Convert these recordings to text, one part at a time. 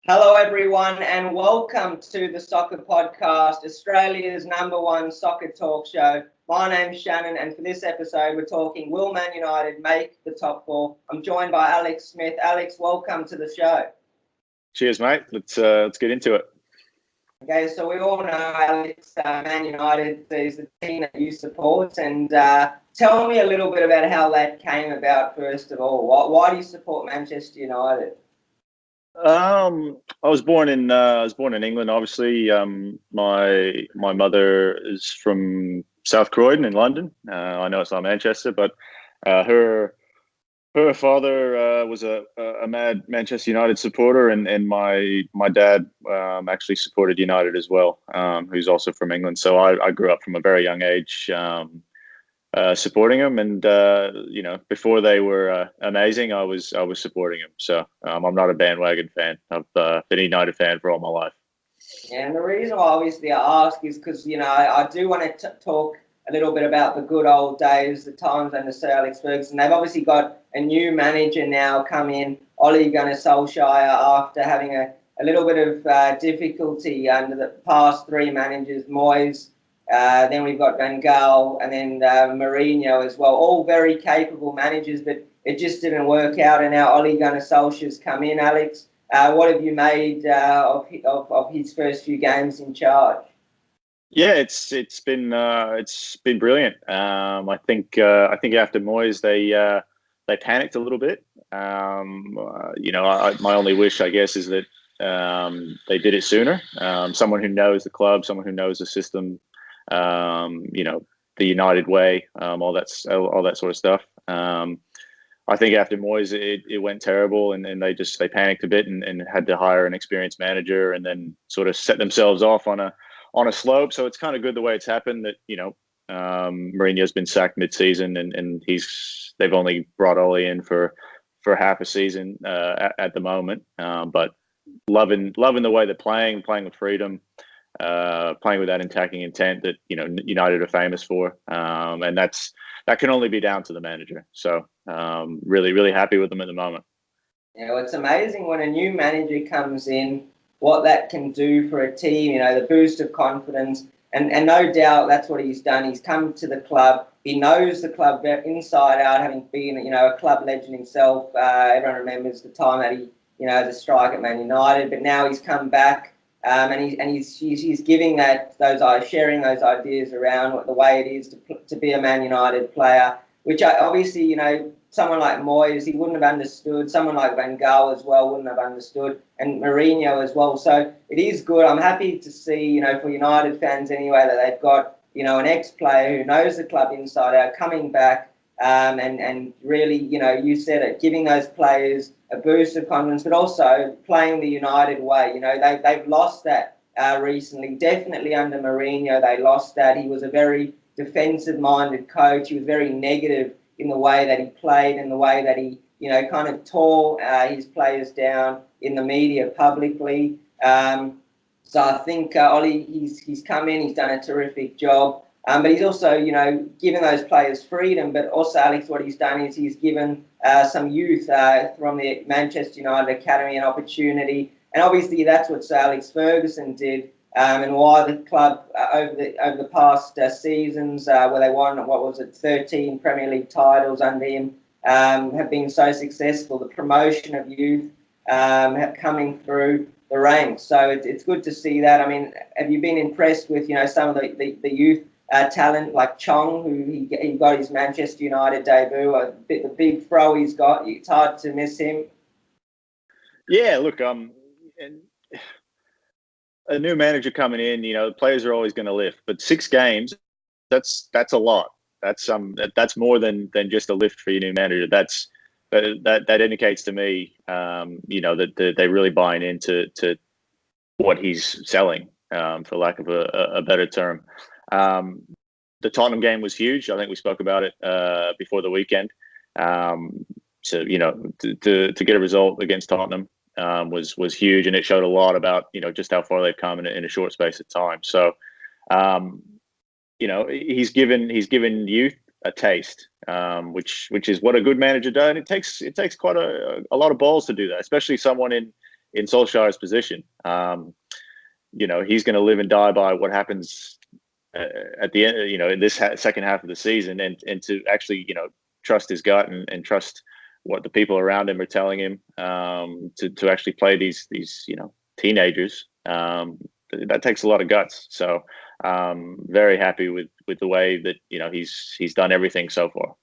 Hello, everyone, and welcome to the Soccer Podcast, Australia's #1 soccer talk show. My name's Shannon, and for this episode, we're talking Will Man United make the top four? I'm joined by Alex Smith. Alex, welcome to the show. Cheers, mate. Let's get into it. Okay, so we all know, Alex, Man United is the team that you support, and tell me a little bit about how that came about. First of all, why do you support Manchester United? I was born in England. Obviously, my mother is from South Croydon in London. I know it's not Manchester, but her father was a mad Manchester United supporter, and my dad actually supported United as well. Who's also from England. So I grew up from a very young age. Supporting them, and before they were amazing, I was supporting them. So I'm not a bandwagon fan. I've been a United fan for all my life. Yeah, and the reason why obviously I ask is because I do want to talk a little bit about the good old days, the times under Sir Alex Ferguson. They've obviously got a new manager now come in, Ole Gunnar Solskjaer, after having a little bit of difficulty under the past three managers, Moyes. Then we've got Van Gaal and then Mourinho as well. All very capable managers, but it just didn't work out. And now Ole Gunnar Solskjaer's come in. Alex, what have you made of his first few games in charge? Yeah, it's been brilliant. I think after Moyes they panicked a little bit. My only wish, I guess, is that they did it sooner. Someone who knows the club, someone who knows the system. The United way, all that sort of stuff. I think after Moyes, it went terrible, and they panicked a bit and had to hire an experienced manager, and then sort of set themselves off on a slope. So it's kind of good the way it's happened that Mourinho's been sacked mid-season, and they've only brought Ole in for half a season at the moment, but loving the way they're playing with freedom. Playing with that attacking intent that United are famous for, and that can only be down to the manager. So really happy with them at the moment. It's amazing when a new manager comes in, what that can do for a team. The boost of confidence, and no doubt that's what he's done. He's come to the club. He knows the club inside out, having been a club legend himself. Everyone remembers the time that he as a striker at Man United, but now he's come back. And he's giving sharing those ideas around the way it is to be a Man United player, which obviously someone like Moyes, he wouldn't have understood. Someone like Van Gaal as well wouldn't have understood, and Mourinho as well. So it is good. I'm happy to see for United fans anyway that they've got an ex-player who knows the club inside out coming back. And really, you said it, giving those players a boost of confidence, but also playing the United way. They've lost that recently. Definitely under Mourinho, they lost that. He was a very defensive-minded coach. He was very negative in the way that he played and the way that he, kind of tore his players down in the media publicly. So I think Ole, he's come in, he's done a terrific job. But he's also, given those players freedom. But also, Alex, what he's done is he's given some youth from the Manchester United Academy an opportunity. And obviously, that's what Sir Alex Ferguson did, and why the club over the past seasons, where they won 13 Premier League titles under him, have been so successful. The promotion of youth coming through the ranks. So it's good to see that. I mean, have you been impressed with some of the youth? Talent like Chong, who he got his Manchester United debut, the big throw he's got. It's hard to miss him. Yeah, look, and a new manager coming in, the players are always going to lift, but 6 games, that's a lot. That's more than just a lift for your new manager. That indicates to me, that they're really buying into what he's selling, for lack of a better term. The Tottenham game was huge. I think we spoke about it before the weekend. To get a result against Tottenham was huge, and it showed a lot about just how far they've come in a short space of time. So, he's given youth a taste, which is what a good manager does. And it takes quite a lot of balls to do that, especially someone in in Solskjaer's position. He's going to live and die by what happens at the end, in this second half of the season, and to actually, trust his gut and trust what the people around him are telling him, to actually play these teenagers. That takes a lot of guts. So very happy with the way that he's done everything so far.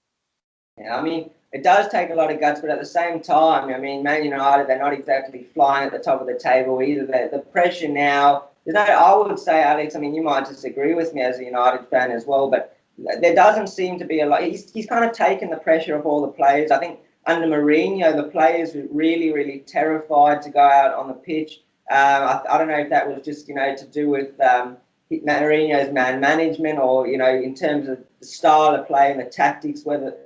Yeah, I mean, it does take a lot of guts, but at the same time, I mean, Man United, they're not exactly flying at the top of the table either. The pressure now, I would say, Alex, I mean, you might disagree with me as a United fan as well, but there doesn't seem to be a lot. He's kind of taken the pressure off all the players. I think under Mourinho, the players were really, really terrified to go out on the pitch. I don't know if that was just, to do with Mourinho's man management or, in terms of the style of play and the tactics, whether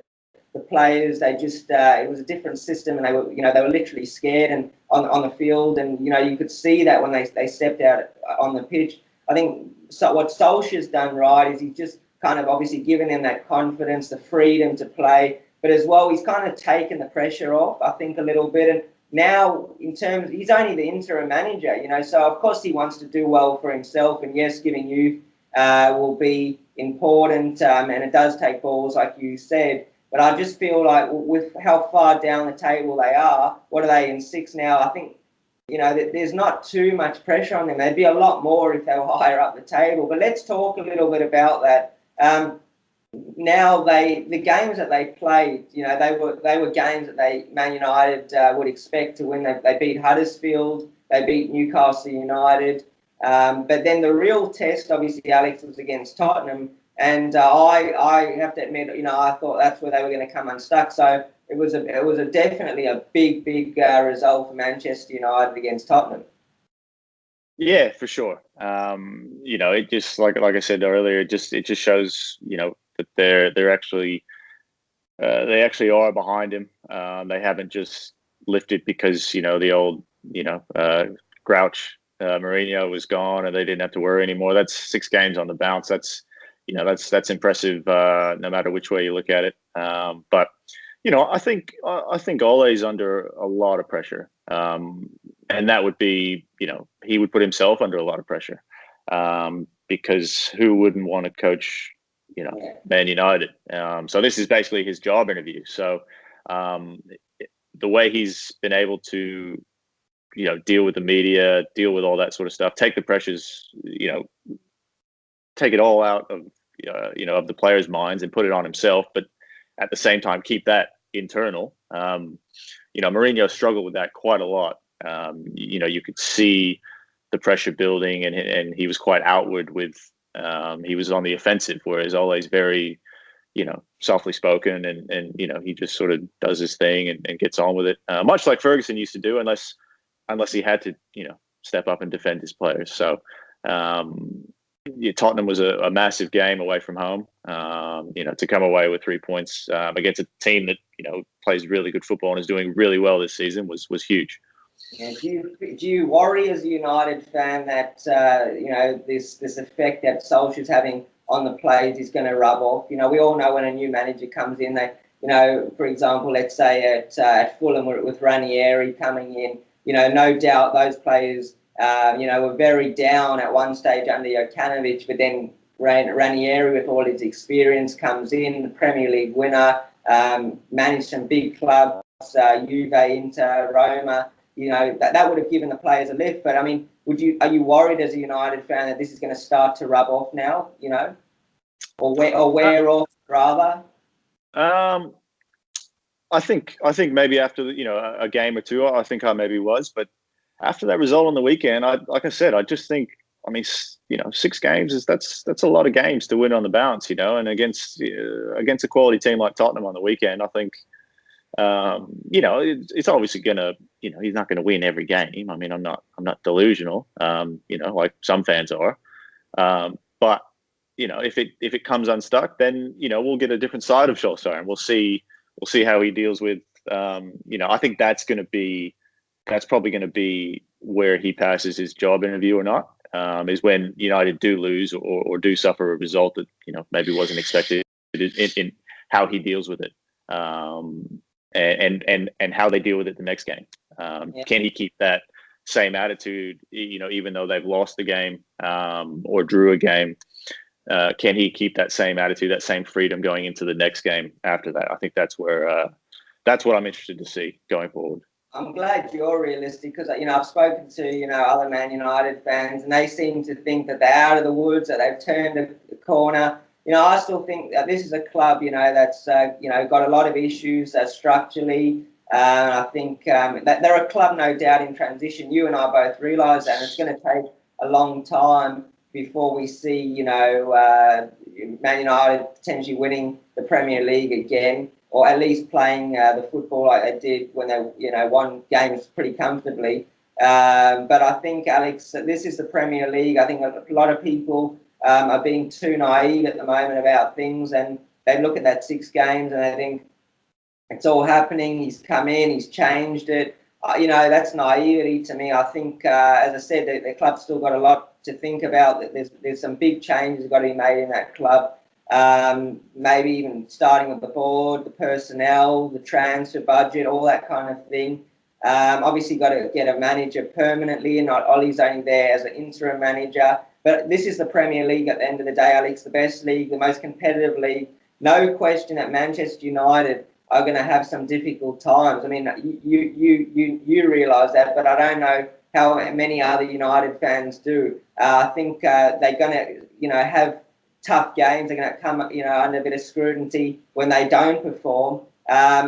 the players, they just it was a different system, and they were literally scared and on the field, and you could see that when they stepped out on the pitch. I think what Solskjaer's done right is he's just kind of obviously given them that confidence, the freedom to play, but as well he's kind of taken the pressure off, I think, a little bit. And now he's only the interim manager, so of course he wants to do well for himself, and yes, giving youth will be important, and it does take balls, like you said. But I just feel like with how far down the table they are, what are they in 6 now? I think, there's not too much pressure on them. There'd be a lot more if they were higher up the table. But let's talk a little bit about that. Now the games that they played, they were games that Man United would expect to win. They beat Huddersfield, they beat Newcastle United. But then the real test, obviously, Alex, was against Tottenham. And I have to admit, I thought that's where they were going to come unstuck. So it was definitely a big result for Manchester United against Tottenham. Yeah, for sure. It just like I said earlier, it just shows that they're actually they actually are behind him. They haven't just lifted because the old grouch Mourinho was gone and they didn't have to worry anymore. That's 6 games on the bounce. That's impressive, no matter which way you look at it. But I think Ole's under a lot of pressure, and that would be he would put himself under a lot of pressure, because who wouldn't want to coach Man United? So this is basically his job interview. So the way he's been able to deal with the media, deal with all that sort of stuff, take the pressures, take it all out of of the players' minds and put it on himself, but at the same time keep that internal. Mourinho struggled with that quite a lot. You could see the pressure building, and he was quite outward with. He was on the offensive, whereas Ole's very, softly spoken, and he just sort of does his thing and gets on with it, much like Ferguson used to do, unless he had to, step up and defend his players. So. Tottenham was a massive game away from home. To come away with 3 points against a team that plays really good football and is doing really well this season was huge. Yeah, do you worry as a United fan that this effect that Solskjaer's having on the players is going to rub off? We all know when a new manager comes in, they for example, let's say at Fulham with Ranieri coming in, no doubt those players. Were very down at one stage under Jokanovic, but then Ranieri, with all his experience, comes in, the Premier League winner, managed some big clubs, Juve, Inter, Roma. That would have given the players a lift. But I mean, are you worried as a United fan that this is going to start to rub off now? Or wear off rather? I think maybe after a game or two, I think I maybe was, but. After that result on the weekend, like I said, I just think, 6 games that's a lot of games to win on the bounce, and against a quality team like Tottenham on the weekend, I think, it's obviously gonna, he's not going to win every game. I mean, I'm not delusional, like some fans are, but if it comes unstuck, then we'll get a different side of Solskjaer, and we'll see how he deals with, I think that's probably going to be where he passes his job interview or not, is when United do lose or do suffer a result that, maybe wasn't expected, in how he deals with it, and how they deal with it the next game. Can he keep that same attitude, even though they've lost the game or drew a game. Can he keep that same attitude, that same freedom going into the next game after that? I think that's where that's what I'm interested to see going forward. I'm glad you're realistic because I've spoken to other Man United fans and they seem to think that they're out of the woods, that they've turned the corner. I still think that this is a club that's got a lot of issues structurally. I think that they're a club, no doubt, in transition. You and I both realise that, and it's going to take a long time before we see Man United potentially winning the Premier League again, or at least playing the football like they did when they won games pretty comfortably. But I think, Alex, this is the Premier League. I think a lot of people are being too naive at the moment about things, and they look at that 6 games and they think it's all happening. He's come in, he's changed it. That's naivety to me. I think, as I said, the club's still got a lot to think about. There's some big changes got to be made in that club. Maybe even starting with the board, the personnel, the transfer budget, all that kind of thing. Obviously, got to get a manager permanently, and not Ollie's only there as an interim manager. But this is the Premier League at the end of the day, Alex, the best league, the most competitive league. No question that Manchester United are going to have some difficult times. I mean, you realise that, but I don't know how many other United fans do. I think they're going to, have tough games. They're going to come, under a bit of scrutiny when they don't perform. I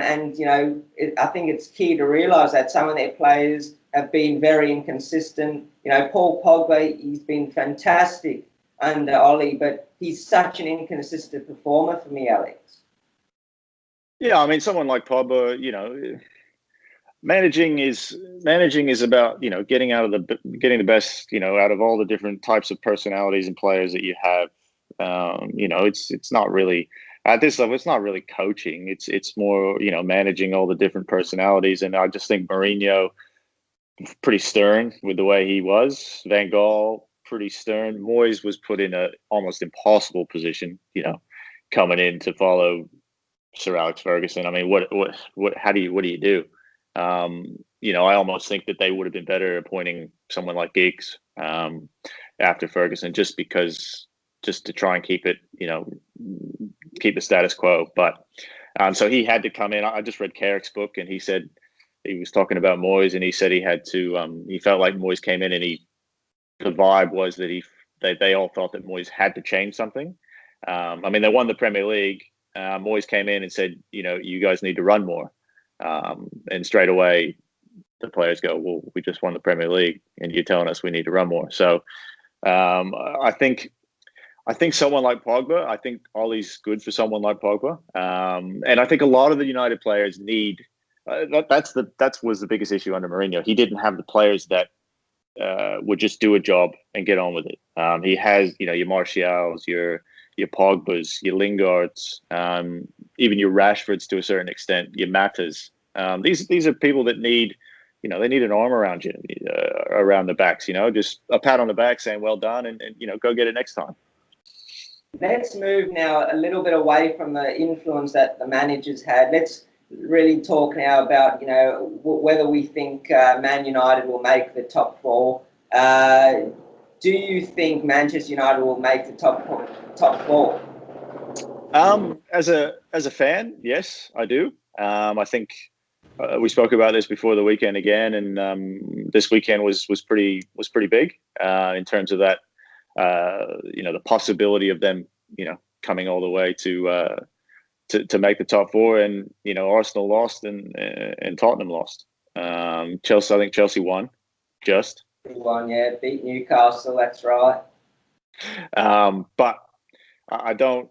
think it's key to realise that some of their players have been very inconsistent. Paul Pogba, he's been fantastic under Ollie, but he's such an inconsistent performer for me, Alex. Yeah, I mean, someone like Pogba, managing is about getting the best out of all the different types of personalities and players that you have. It's not really at this level. It's not really coaching. It's more managing all the different personalities. And I just think Mourinho pretty stern with the way he was. Van Gaal pretty stern. Moyes was put in a almost impossible position. Coming in to follow Sir Alex Ferguson. I mean, what do you do? I almost think that they would have been better appointing someone like Giggs after Ferguson, just to try and keep it, keep the status quo. But so he had to come in. I just read Carrick's book, and he said he was talking about Moyes, and he said he had to. He felt like Moyes came in, and the vibe was that they all felt that Moyes had to change something. I mean, they won the Premier League. Moyes came in and said, you guys need to run more. And straight away, the players go, well, we just won the Premier League and you're telling us we need to run more. So I think someone like Pogba, I think Ollie's good for someone like Pogba. And I think a lot of the United players need, that was the biggest issue under Mourinho. He didn't have the players that would just do a job and get on with it. He has, your Martials, your Pogbas, your Lingards, even your Rashfords to a certain extent, your Matas. These are people that need, they need an arm around you, around the backs, just a pat on the back saying, well done, and go get it next time. Let's move now a little bit away from the influence that the managers had. Let's really talk now about, whether we think Man United will make the top 4. Do you think Manchester United will make the top 4? As a fan, yes, I do. I think we spoke about this before the weekend again, and this weekend was pretty big in terms of that. The possibility of them, coming all the way to make the top 4, and Arsenal lost and Tottenham lost. Chelsea, I think Chelsea won, just. Won, yeah, beat Newcastle. That's right. But I don't.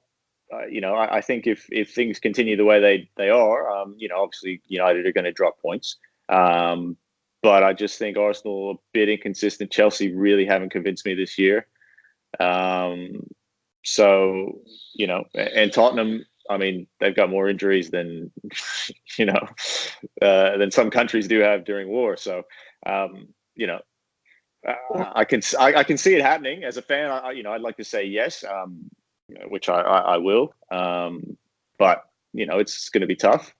I think if things continue the way they are, obviously United are going to drop points. But I just think Arsenal are a bit inconsistent. Chelsea really haven't convinced me this year. So and Tottenham, I mean, they've got more injuries than than some countries do have during war. So I can see it happening. As a fan, I'd like to say yes, which I will. But it's going to be tough.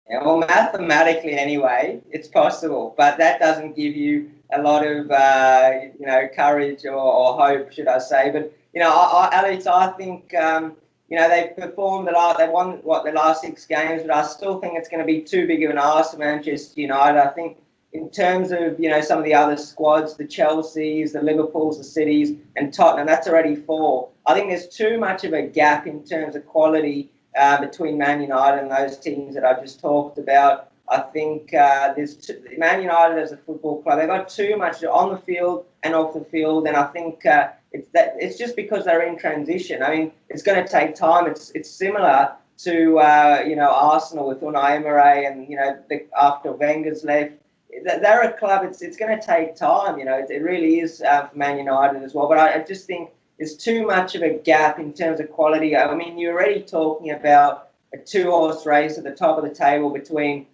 Yeah, well, mathematically anyway, it's possible, but that doesn't give you a lot of courage or hope, should I say? But Alex, I think they've performed a lot. They've won the last 6 games, but I still think it's going to be too big of an ask for Manchester United. I think in terms of some of the other squads, the Chelseas, the Liverpools, the Cities, and Tottenham, that's already 4. I think there's too much of a gap in terms of quality between Man United and those teams that I just talked about. I think Man United as a football club, they've got too much on the field and off the field, and I think it's just because they're in transition. I mean, it's going to take time. It's similar to Arsenal with Unai Emery, and after Wenger's left. They're a club. It's going to take time. It really is for Man United as well. But I just think there's too much of a gap in terms of quality. I mean, you're already talking about a 2-horse race at the top of the table between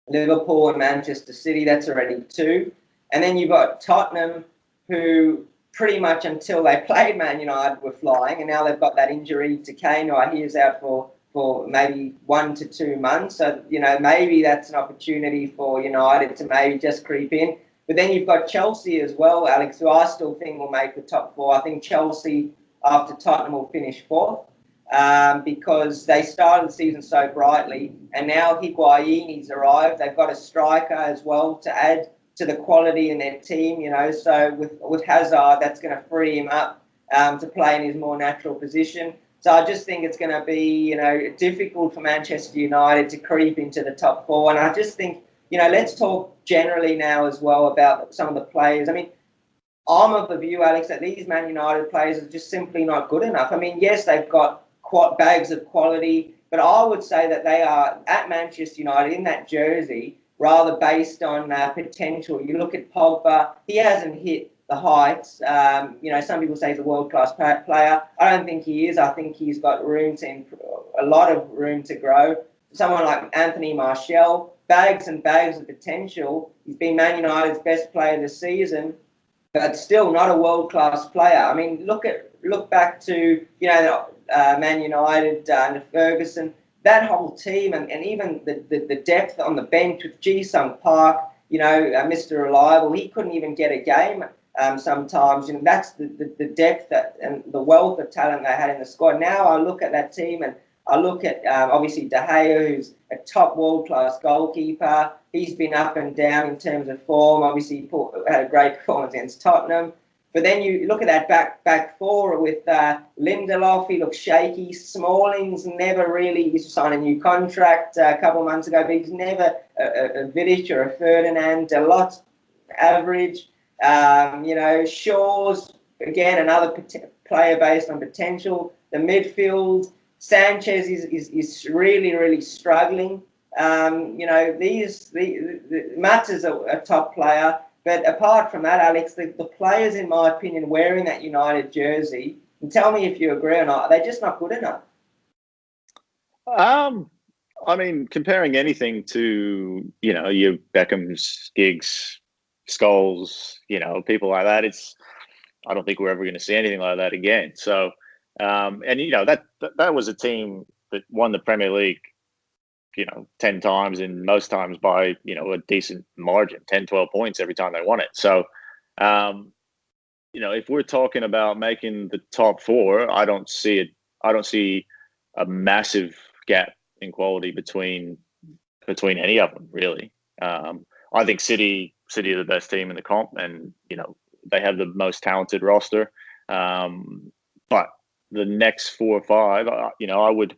Liverpool and Manchester City. That's already 2. And then you've got Tottenham, who pretty much until they played Man United were flying, and now they've got that injury to Kane, who I hear is out for maybe 1 to 2 months. So, maybe that's an opportunity for United to maybe just creep in. But then you've got Chelsea as well, Alex, who I still think will make the top 4. I think Chelsea, after Tottenham, will finish 4th because they started the season so brightly. And now Higuain's arrived. They've got a striker as well to add to the quality in their team, So with Hazard, that's going to free him up to play in his more natural position. So I just think it's going to be, difficult for Manchester United to creep into the top 4. And I just think, let's talk generally now as well about some of the players. I mean, I'm of the view, Alex, that these Man United players are just simply not good enough. I mean, yes, they've got bags of quality, but I would say that they are at Manchester United in that jersey rather based on potential. You look at Pogba, he hasn't hit the heights. Some people say he's a world-class player. I don't think he is. I think he's got a lot of room to grow. Someone like Anthony Martial, bags and bags of potential. He's been Man United's best player this season, but still not a world-class player. I mean, look back to Man United under Ferguson. That whole team and even the depth on the bench with Ji-Sung Park, Mr. Reliable, he couldn't even get a game. Sometimes, that's the depth and the wealth of talent they had in the squad. Now I look at that team and I look at obviously De Gea, who's a top world-class goalkeeper. He's been up and down in terms of form. Obviously, he had a great performance against Tottenham. But then you look at that back 4 with Lindelof. He looks shaky. Smalling's never really. He's signed a new contract a couple of months ago, but he's never a Vidic or a Ferdinand. A lot average. Shaw's, again, another player based on potential. The midfield, Sanchez is really, really struggling. Mats is a top player. But apart from that, Alex, the players, in my opinion, wearing that United jersey, and tell me if you agree or not, they're just not good enough. I mean, comparing anything to, your Beckhams, Giggs, Scholes, people like that, I don't think we're ever going to see anything like that again. So, that was a team that won the Premier League, 10 times, and most times by, a decent margin, 10, 12 points every time they won it. So, if we're talking about making the top 4, I don't see a massive gap in quality between any of them, really. I think City are the best team in the comp, and they have the most talented roster. But the next 4 or 5, I would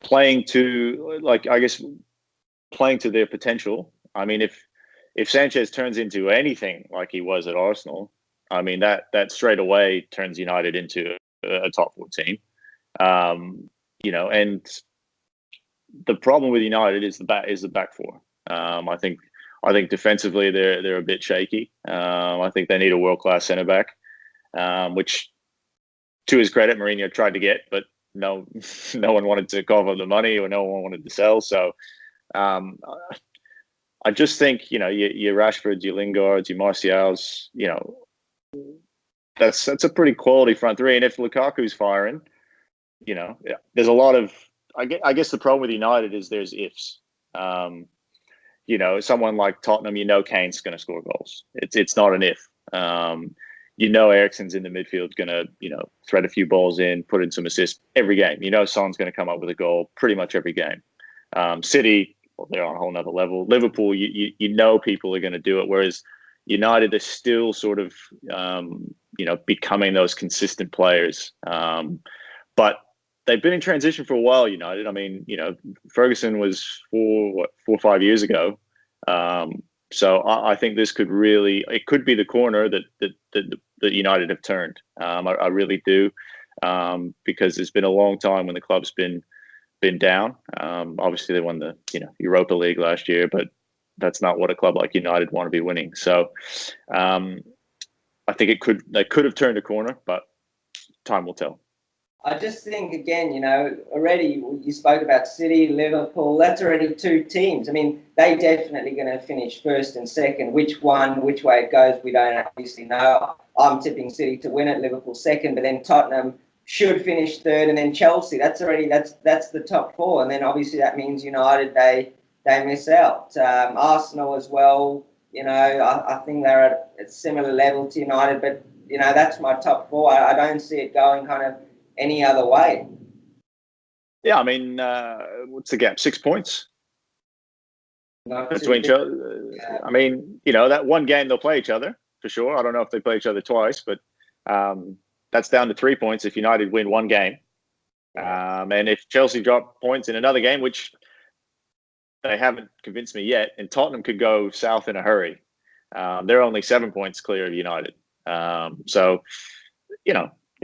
playing to their potential. I mean, if Sanchez turns into anything like he was at Arsenal, I mean that straight away turns United into a top 4 team. And the problem with United is the back 4. I think defensively they're a bit shaky. I think they need a world-class centre back, which, to his credit, Mourinho tried to get, but no one wanted to cover the money, or no one wanted to sell. So I just think your Rashfords, your Lingards, your Martials, that's a pretty quality front 3. And if Lukaku's firing, there's a lot of. I guess the problem with United is there's ifs. someone like Tottenham, Kane's going to score goals. It's not an if. Eriksen's in the midfield going to, thread a few balls in, put in some assists every game. Son's going to come up with a goal pretty much every game. City, well, they're on a whole nother level. Liverpool, people are going to do it, whereas United are still sort of, becoming those consistent players. But they've been in transition for a while, United. I mean, Ferguson was 4 or 5 years ago. So I think this could be the corner that United have turned. I really do, because it's been a long time when the club's been down. Obviously, they won the Europa League last year, but that's not what a club like United want to be winning. So I think they could have turned a corner, but time will tell. I just think, again, already you spoke about City, Liverpool. That's already 2 teams. I mean, they definitely going to finish first and second. Which way it goes, we don't obviously know. I'm tipping City to win it, Liverpool second, but then Tottenham should finish third, and then Chelsea. That's the top 4, and then obviously that means United they miss out. Arsenal as well. I think they're at a similar level to United, but that's my top 4. I don't see it going kind of any other way. Yeah, I mean, what's the gap? 6 points between each other. I mean, that one game they'll play each other for sure. I don't know if they play each other twice, but that's down to 3 points if United win one game. And if Chelsea drop points in another game, which they haven't convinced me yet, and Tottenham could go south in a hurry. They're only 7 points clear of United. So,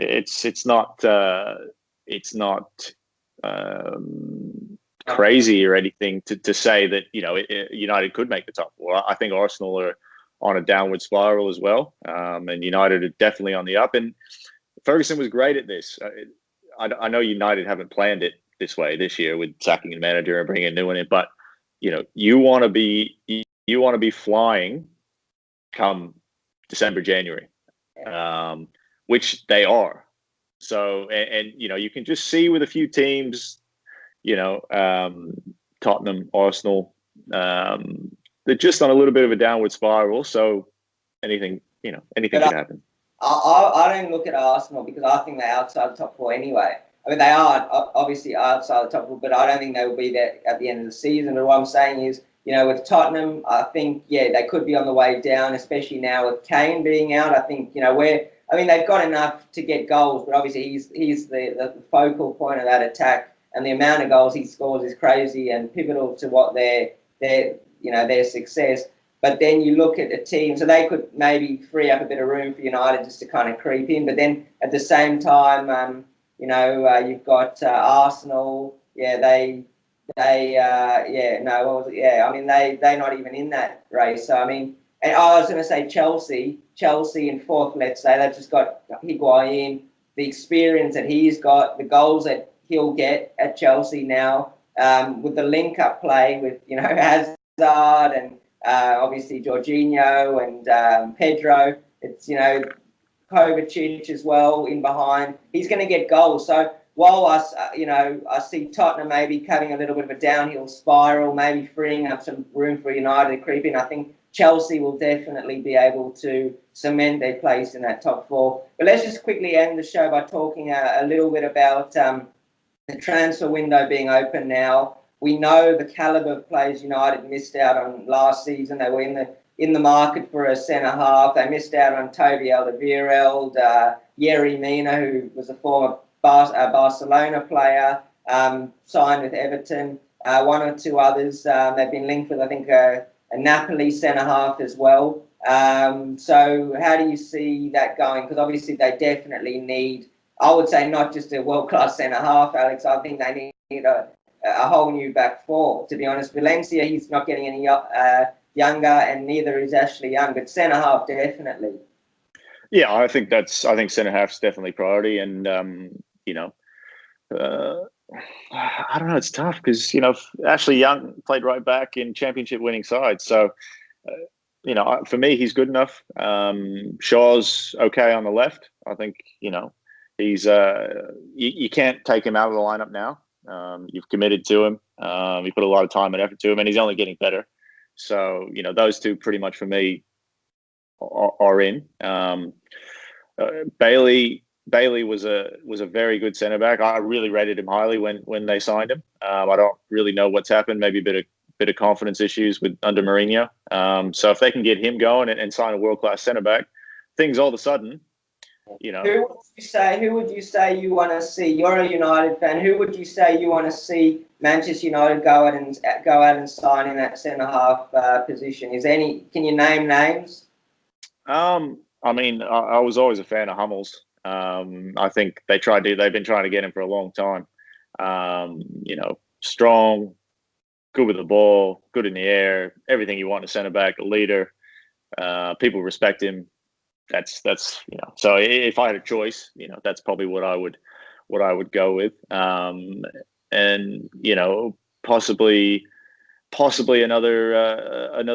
it's not crazy or anything to say that United could make the top 4. I think Arsenal are on a downward spiral as well, and United are definitely on the up. And Ferguson was great at this. I know United haven't planned it this way this year with sacking a manager and bringing a new one in, but you want to be flying come December, January. Which they are. So, and you can just see with a few teams, Tottenham, Arsenal, they're just on a little bit of a downward spiral. So anything can happen. I don't look at Arsenal because I think they're outside the top 4 anyway. I mean, they are obviously outside the top 4, but I don't think they will be there at the end of the season. But what I'm saying is, with Tottenham, I think, they could be on the way down, especially now with Kane being out. I think, they've got enough to get goals, but obviously he's the focal point of that attack, and the amount of goals he scores is crazy and pivotal to what their success. But then you look at a team, so they could maybe free up a bit of room for United just to kind of creep in. But then at the same time, you've got Arsenal. They're not even in that race. So, I mean, and I was going to say Chelsea in 4th, let's say. They've just got Higuain, the experience that he's got, the goals that he'll get at Chelsea now, with the link-up play with, Hazard and obviously Jorginho and Pedro. It's, Kovacic as well in behind. He's going to get goals. So while I see Tottenham maybe having a little bit of a downhill spiral, maybe freeing up some room for United to creep in, I think Chelsea will definitely be able to cement their place in that top 4. But let's just quickly end the show by talking a little bit about the transfer window being open now. We know the calibre of players United missed out on last season. They were in the market for a centre-half. They missed out on Toby Alderweireld, Yerry Mina, who was a former Barcelona player, signed with Everton, 1 or 2 others. They've been linked with, I think, a Napoli centre-half as well. So how do you see that going? Because obviously they definitely need, I would say, not just a world-class centre-half, Alex. I think they need a whole new back 4, to be honest. Valencia, he's not getting any younger, and neither is Ashley Young, but centre-half definitely. Yeah, I think centre-half's definitely priority, and I don't know. It's tough because Ashley Young played right back in championship winning sides. So for me, he's good enough. Shaw's okay on the left. I think he's you can't take him out of the lineup now. You've committed to him. You put a lot of time and effort to him, and he's only getting better. So, those two pretty much for me are in. Bailey was a very good centre back. I really rated him highly when they signed him. I don't really know what's happened. Maybe a bit of confidence issues under Mourinho. So if they can get him going and sign a world class centre back, things all of a sudden, Who would you say you want to see? You're a United fan. Who would you say you want to see Manchester United go out and sign in that centre half position? Can you name names? I mean, I was always a fan of Hummels. I think they've been trying to get him for a long time. Strong, good with the ball, good in the air, everything you want in a centre back, a leader. People respect him. That's So if I had a choice, that's probably what I would go with. And possibly another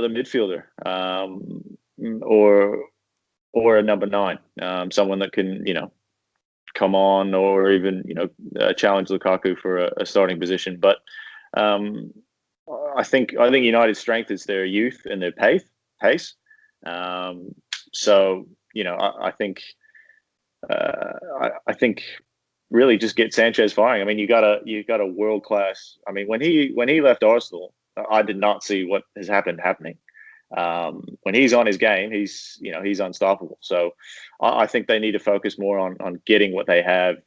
midfielder, or a number 9, someone that can come on, or even challenge Lukaku for a starting position. But I think United's strength is their youth and their pace. So I think really just get Sanchez firing. I mean, you got a world class. I mean, when he left Arsenal, I did not see what has happening. When he's on his game, he's unstoppable. So I think they need to focus more on getting what they have,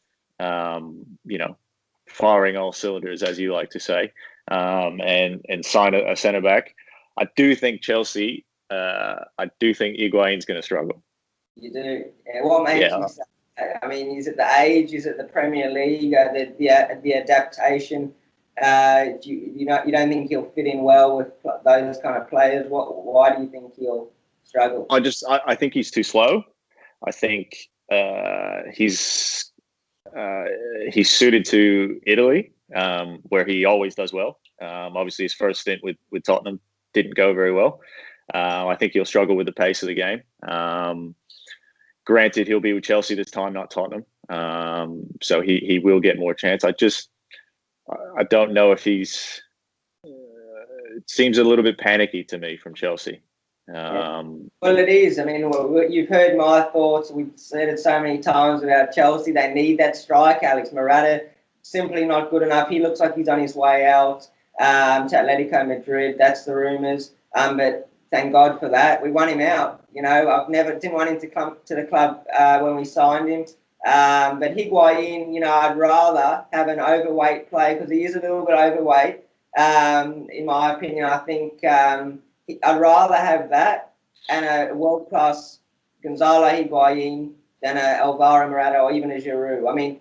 firing all cylinders, as you like to say, and sign a centre back. I do think Chelsea. I do think Higuain's going to struggle. You do. What makes you say that? I mean, is it the age? Is it the Premier League? The adaptation? You don't think he'll fit in well with those kind of players? Why do you think he'll struggle? I think he's too slow. I think he's suited to Italy, where he always does well. Obviously, his first stint with Tottenham didn't go very well. I think he'll struggle with the pace of the game. Granted, he'll be with Chelsea this time, not Tottenham. So he will get more chance. I don't know if he's. It seems a little bit panicky to me from Chelsea. Well, it is. I mean, you've heard my thoughts. We've said it so many times about Chelsea. They need that strike. Alex Morata, simply not good enough. He looks like he's on his way out to Atletico Madrid. That's the rumours. But thank God for that. We won him out. Didn't want him to come to the club when we signed him. But Higuain, I'd rather have an overweight player, because he is a little bit overweight. In my opinion, I think I'd rather have that and a world-class Gonzalo Higuain than a Alvaro Morata or even a Giroud. I mean,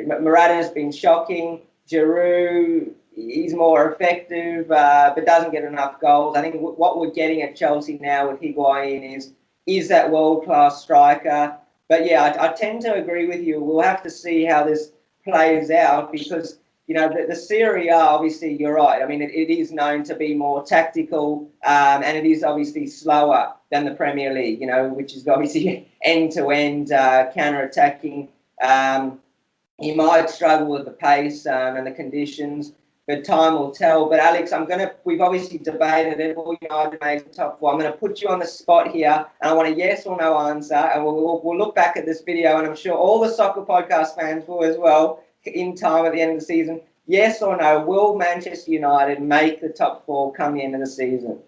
Morata has been shocking. Giroud, he's more effective, but doesn't get enough goals. I think what we're getting at Chelsea now with Higuain is that world-class striker. But yeah, I tend to agree with you. We'll have to see how this plays out, because the Serie A, obviously, you're right. I mean, it is known to be more tactical, and it is obviously slower than the Premier League, which is obviously end-to-end counter-attacking. He might struggle with the pace and the conditions, but time will tell. But Alex, we've obviously debated it. Will United make the top 4? I'm going to put you on the spot here, and I want a yes or no answer. And we'll look back at this video, and I'm sure all the soccer podcast fans will as well, in time at the end of the season. Yes or no, will Manchester United make the top 4 come the end of the season?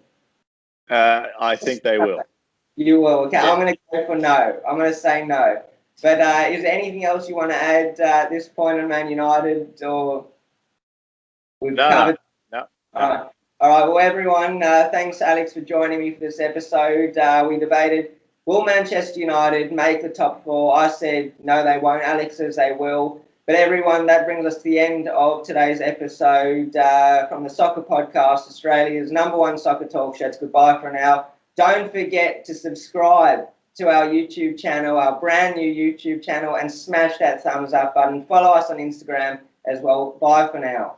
I think they will. You will. Okay, yeah. I'm going to go for no. I'm going to say no. But is there anything else you want to add at this point on Man United, or we've covered? No. All right. Well, everyone, thanks, Alex, for joining me for this episode. We debated, will Manchester United make the top 4? I said no, they won't. Alex says they will. But everyone, that brings us to the end of today's episode from the Soccer Podcast, Australia's #1 soccer talk show. It's goodbye for now. Don't forget to subscribe to our YouTube channel, our brand new YouTube channel, and smash that thumbs up button. Follow us on Instagram as well. Bye for now.